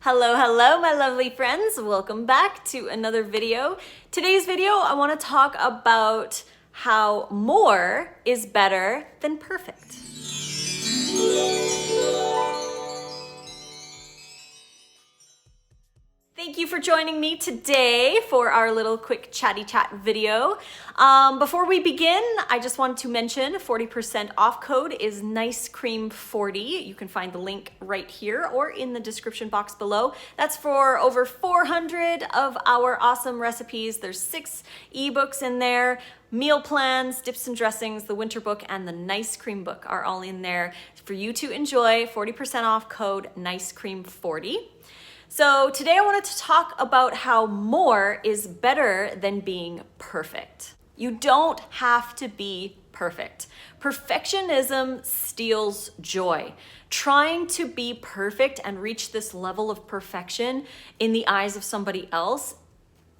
Hello, hello, my lovely friends. Welcome back to another video. Today's video, I want to talk about how more is better than perfect. Thank you for joining me today for our little quick chatty chat video. Before we begin, I just wanted to mention 40% off code is Nice Cream 40. You can find the link right here or in the description box below. That's for over 400 of our awesome recipes. There's 6 ebooks in there. Meal plans, dips and dressings, the winter book, and the Nice Cream book are all in there for you to enjoy. 40% off code Nice Cream 40. So today I wanted to talk about how more is better than being perfect. You don't have to be perfect. Perfectionism steals joy. Trying to be perfect and reach this level of perfection in the eyes of somebody else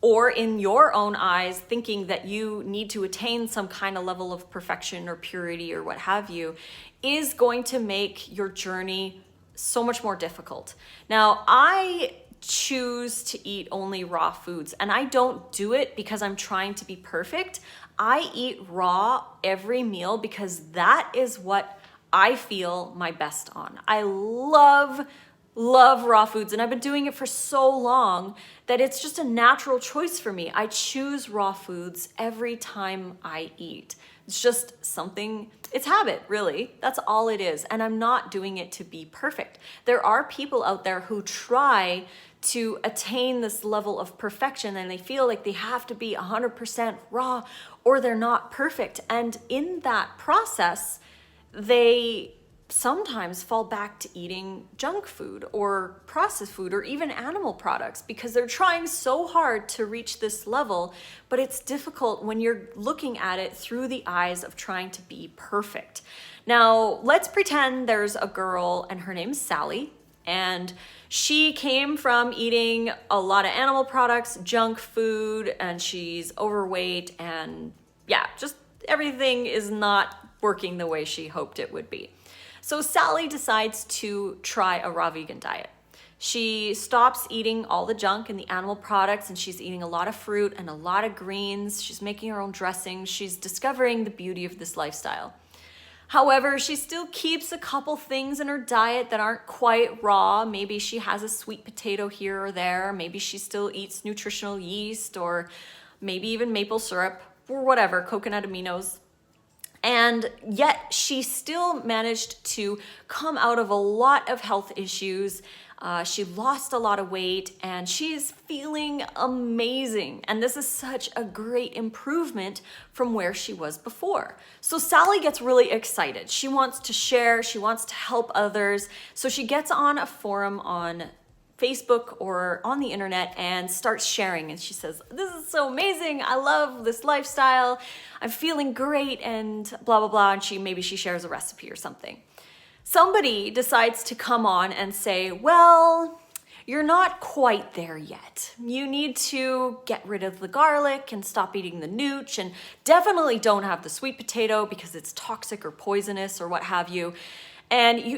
or in your own eyes, thinking that you need to attain some kind of level of perfection or purity or what have you, is going to make your journey so much more difficult. Now, I choose to eat only raw foods, and I don't do it because I'm trying to be perfect. I eat raw every meal because that is what I feel my best on. I love raw foods, and I've been doing it for so long that it's just a natural choice for me. I choose raw foods every time I eat. It's just something, it's habit, really. That's all it is. And I'm not doing it to be perfect. There are people out there who try to attain this level of perfection and they feel like they have to be 100% raw or they're not perfect. And in that process, they sometimes fall back to eating junk food or processed food or even animal products because they're trying so hard to reach this level, but it's difficult when you're looking at it through the eyes of trying to be perfect. Now, let's pretend there's a girl and her name's Sally, and she came from eating a lot of animal products, junk food, and she's overweight, and yeah, just everything is not working the way she hoped it would be. So Sally decides to try a raw vegan diet. She stops eating all the junk and the animal products, and she's eating a lot of fruit and a lot of greens. She's making her own dressings. She's discovering the beauty of this lifestyle. However, she still keeps a couple things in her diet that aren't quite raw. Maybe she has a sweet potato here or there. Maybe she still eats nutritional yeast or maybe even maple syrup or whatever, coconut aminos. And yet she still managed to come out of a lot of health issues. She lost a lot of weight and she's feeling amazing. And this is such a great improvement from where she was before. So Sally gets really excited. She wants to share, she wants to help others. So she gets on a forum on Facebook or on the internet and starts sharing, and she says, "This is so amazing, I love this lifestyle, I'm feeling great," and blah blah blah, and maybe she shares a recipe or something. Somebody decides to come on and say, "Well, you're not quite there yet. You need to get rid of the garlic and stop eating the nooch, and definitely don't have the sweet potato because it's toxic or poisonous or what have you. And you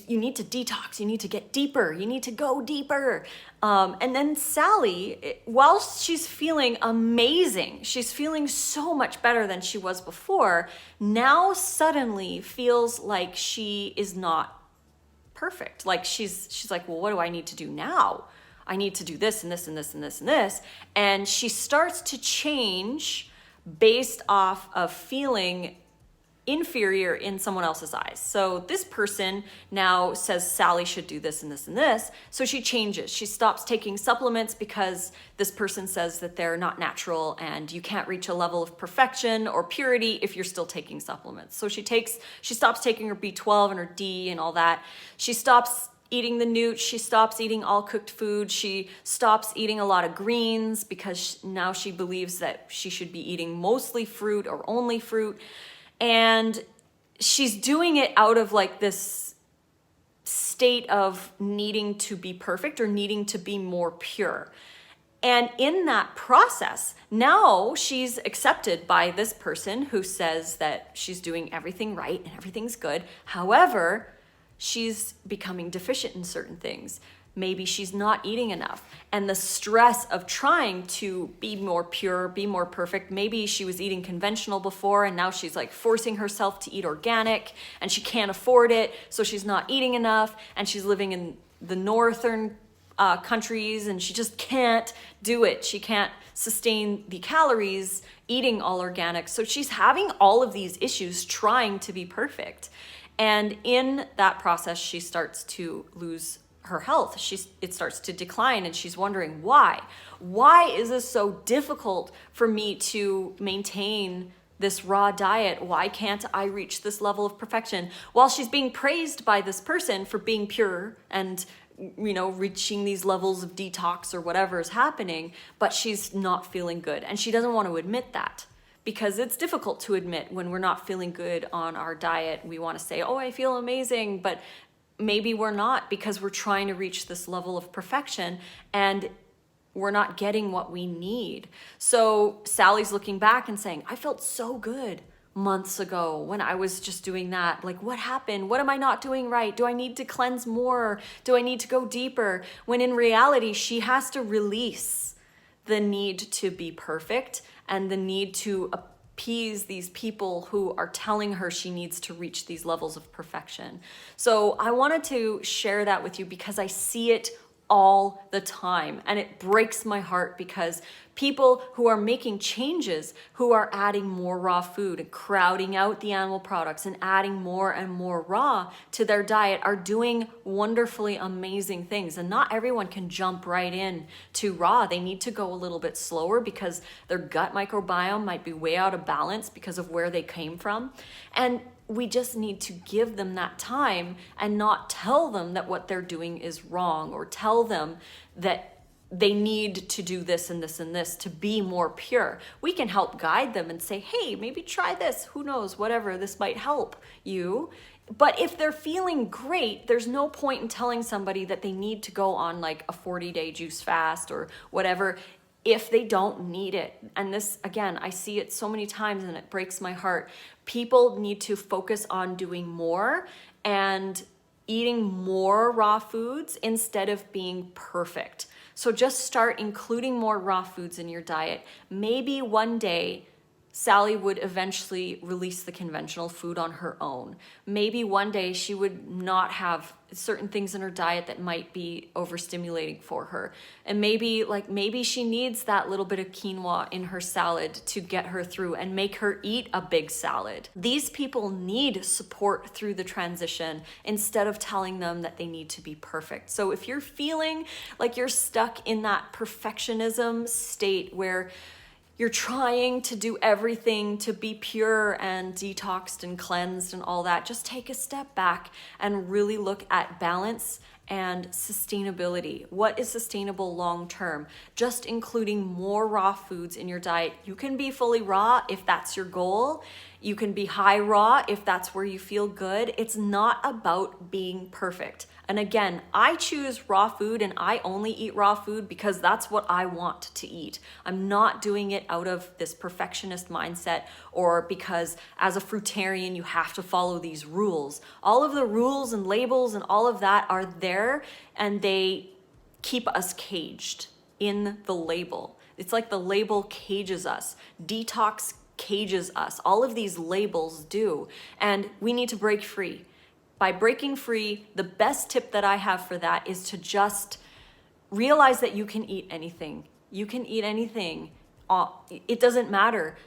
need to detox, you need to get deeper, you need to go deeper." And then Sally, while she's feeling amazing, she's feeling so much better than she was before, now suddenly feels like she is not perfect. Like she's like, "Well, what do I need to do now? I need to do this and this and this and this and this." And she starts to change based off of feeling inferior in someone else's eyes. So this person now says Sally should do this and this and this. So she changes. She stops taking supplements because this person says that they're not natural and you can't reach a level of perfection or purity if you're still taking supplements. So she stops taking her B12 and her D and all that. She stops eating the nooch. She stops eating all cooked food. She stops eating a lot of greens because now she believes that she should be eating mostly fruit or only fruit. And she's doing it out of like this state of needing to be perfect or needing to be more pure. And in that process, now she's accepted by this person who says that she's doing everything right and everything's good. However, she's becoming deficient in certain things. Maybe she's not eating enough. And the stress of trying to be more pure, be more perfect. Maybe she was eating conventional before and now she's like forcing herself to eat organic and she can't afford it. So she's not eating enough and she's living in the northern countries and she just can't do it. She can't sustain the calories eating all organic. So she's having all of these issues trying to be perfect. And in that process, she starts to lose her health. It starts to decline and she's wondering why. Why is this so difficult for me to maintain this raw diet? Why can't I reach this level of perfection? While she's being praised by this person for being pure and reaching these levels of detox or whatever is happening, but she's not feeling good. And she doesn't want to admit that because it's difficult to admit when we're not feeling good on our diet. We want to say, oh, I feel amazing, but maybe we're not because we're trying to reach this level of perfection and we're not getting what we need. So Sally's looking back and saying, I felt so good months ago when I was just doing that. Like, what happened? What am I not doing right? Do I need to cleanse more? Do I need to go deeper? When in reality, she has to release the need to be perfect and the need to appease these people who are telling her she needs to reach these levels of perfection. So I wanted to share that with you because I see it all the time. And it breaks my heart because people who are making changes, who are adding more raw food and crowding out the animal products and adding more and more raw to their diet are doing wonderfully amazing things. And not everyone can jump right in to raw. They need to go a little bit slower because their gut microbiome might be way out of balance because of where they came from. And we just need to give them that time and not tell them that what they're doing is wrong or tell them that they need to do this and this and this to be more pure. We can help guide them and say, hey, maybe try this. Who knows, whatever, this might help you. But if they're feeling great, there's no point in telling somebody that they need to go on like a 40-day juice fast or whatever if they don't need it. And this, again, I see it so many times and it breaks my heart. People need to focus on doing more and eating more raw foods instead of being perfect. So just start including more raw foods in your diet. Maybe one day Sally would eventually release the conventional food on her own. Maybe one day she would not have certain things in her diet that might be overstimulating for her. And maybe she needs that little bit of quinoa in her salad to get her through and make her eat a big salad. These people need support through the transition instead of telling them that they need to be perfect. So if you're feeling like you're stuck in that perfectionism state where you're trying to do everything to be pure and detoxed and cleansed and all that, just take a step back and really look at balance and sustainability. What is sustainable long term? Just including more raw foods in your diet. You can be fully raw if that's your goal. You can be high raw if that's where you feel good. It's not about being perfect. And again, I choose raw food and I only eat raw food because that's what I want to eat. I'm not doing it out of this perfectionist mindset or because as a fruitarian you have to follow these rules. All of the rules and labels and all of that are there and they keep us caged in the label. It's like the label cages us. Detox cages us. All of these labels do. And we need to break free. By breaking free, the best tip that I have for that is to just realize that you can eat anything. You can eat anything. It doesn't matter.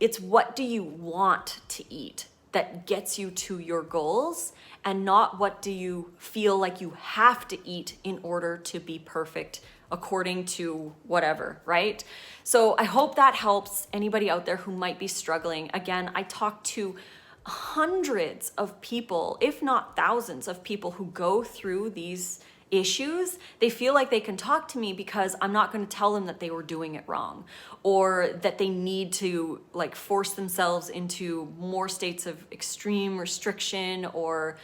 It's what do you want to eat that gets you to your goals and not what do you feel like you have to eat in order to be perfect according to whatever, right? So I hope that helps anybody out there who might be struggling. Again, I talk to hundreds of people, if not thousands of people who go through these issues. They feel like they can talk to me because I'm not going to tell them that they were doing it wrong or that they need to like force themselves into more states of extreme restriction or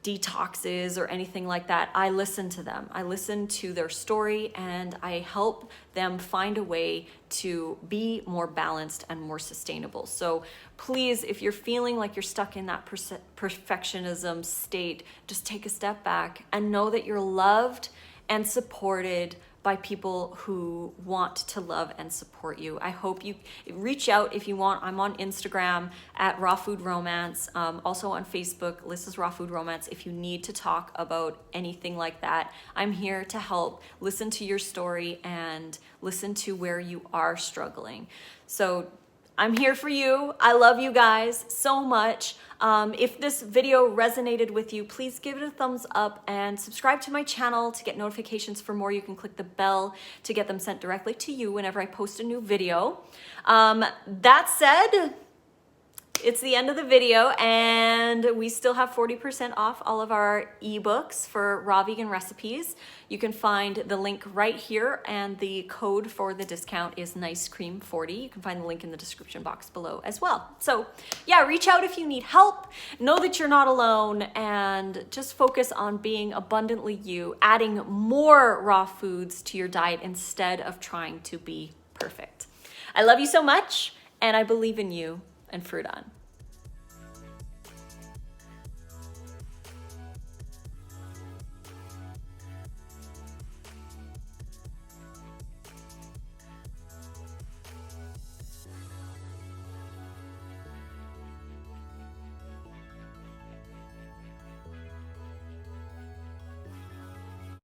detoxes or anything like that. I listen to them. I listen to their story and I help them find a way to be more balanced and more sustainable. So please, if you're feeling like you're stuck in that perfectionism state, just take a step back and know that you're loved and supported by people who want to love and support you. I hope you reach out if you want. I'm on Instagram at Raw Food Romance, also on Facebook, Lissa's Raw Food Romance. If you need to talk about anything like that, I'm here to help listen to your story and listen to where you are struggling. So I'm here for you. I love you guys so much. If this video resonated with you, please give it a thumbs up and subscribe to my channel to get notifications for more. You can click the bell to get them sent directly to you whenever I post a new video. That said, it's the end of the video, and we still have 40% off all of our ebooks for raw vegan recipes. You can find the link right here, and the code for the discount is NiceCream40. You can find the link in the description box below as well. So yeah, reach out if you need help. Know that you're not alone, and just focus on being abundantly you, adding more raw foods to your diet instead of trying to be perfect. I love you so much, and I believe in you. And fruit on.